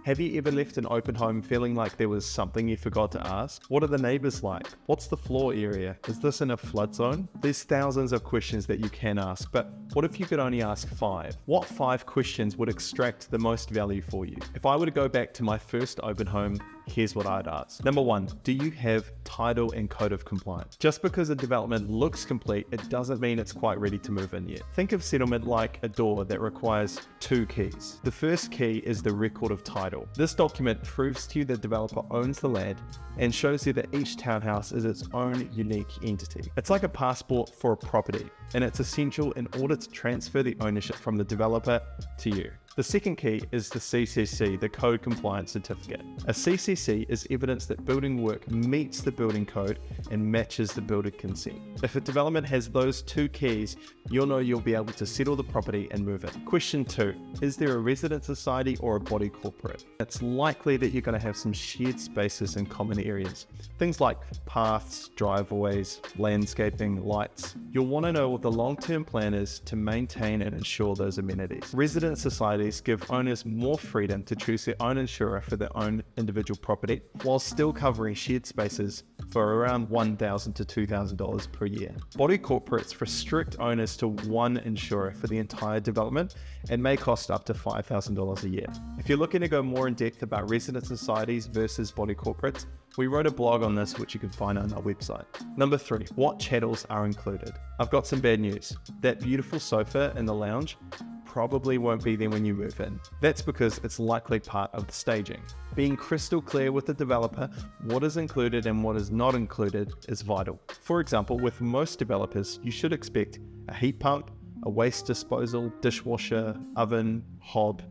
Have you ever left an open home feeling like there was something you forgot to ask? What are the neighbors like? What's the floor area? Is this in a flood zone? There's thousands of questions that you can ask, but what if you could only ask 5? What 5 questions would extract the most value for you? If I were to go back to my first open home, here's what I'd ask. Number 1, do you have title and code of compliance? Just because a development looks complete, it doesn't mean it's quite ready to move in yet. Think of settlement like a door that requires 2 keys. The first key is the record of title. This document proves to you the developer owns the land and shows you that each townhouse is its own unique entity. It's like a passport for a property, and it's essential in order to transfer the ownership from the developer to you. The second key is the CCC, the Code Compliance Certificate. A CCC is evidence that building work meets the building code and matches the builder consent. If a development has those 2 keys, you'll know you'll be able to settle the property and move in. Question 2, is there a resident society or a body corporate? It's likely that you're going to have some shared spaces and common areas. Things like paths, driveways, landscaping, lights. You'll want to know what the long-term plan is to maintain and ensure those amenities. Resident societies give owners more freedom to choose their own insurer for their own individual property, while still covering shared spaces for around $1,000 to $2,000 per year. Body corporates restrict owners to one insurer for the entire development and may cost up to $5,000 a year. If you're looking to go more in depth about resident societies versus body corporates, we wrote a blog on this which you can find on our website. Number 3, what chattels are included? I've got some bad news. That beautiful sofa in the lounge probably won't be there when you move in. That's because it's likely part of the staging. Being crystal clear with the developer what is included and what is not included is vital. For example, with most developers, you should expect a heat pump, a waste disposal, dishwasher, oven, hob,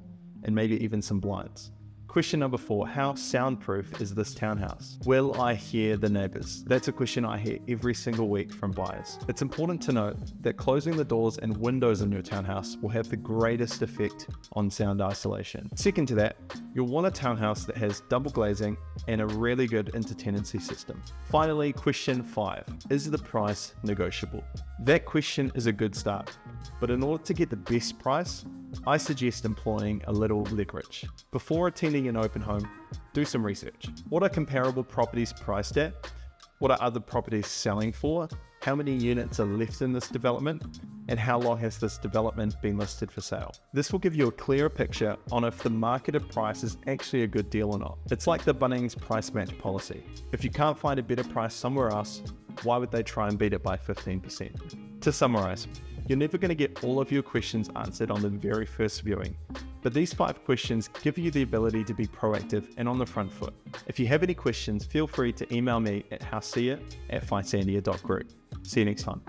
and maybe even some blinds. Question number 4, how soundproof is this townhouse? Will I hear the neighbors? That's a question I hear every single week from buyers. It's important to note that closing the doors and windows in your townhouse will have the greatest effect on sound isolation. Second to that, you'll want a townhouse that has double glazing and a really good intertenancy system. Finally, question 5, is the price negotiable? That question is a good start, but in order to get the best price, I suggest employing a little leverage. Before attending an open home, do some research. What are comparable properties priced at? What are other properties selling for? How many units are left in this development? And how long has this development been listed for sale? This will give you a clearer picture on if the marketed price is actually a good deal or not. It's like the Bunnings price match policy. If you can't find a better price somewhere else, why would they try and beat it by 15%? To summarize, you're never going to get all of your questions answered on the very first viewing, but these 5 questions give you the ability to be proactive and on the front foot. If you have any questions, feel free to email me at hausia@finesandia.group. See you next time.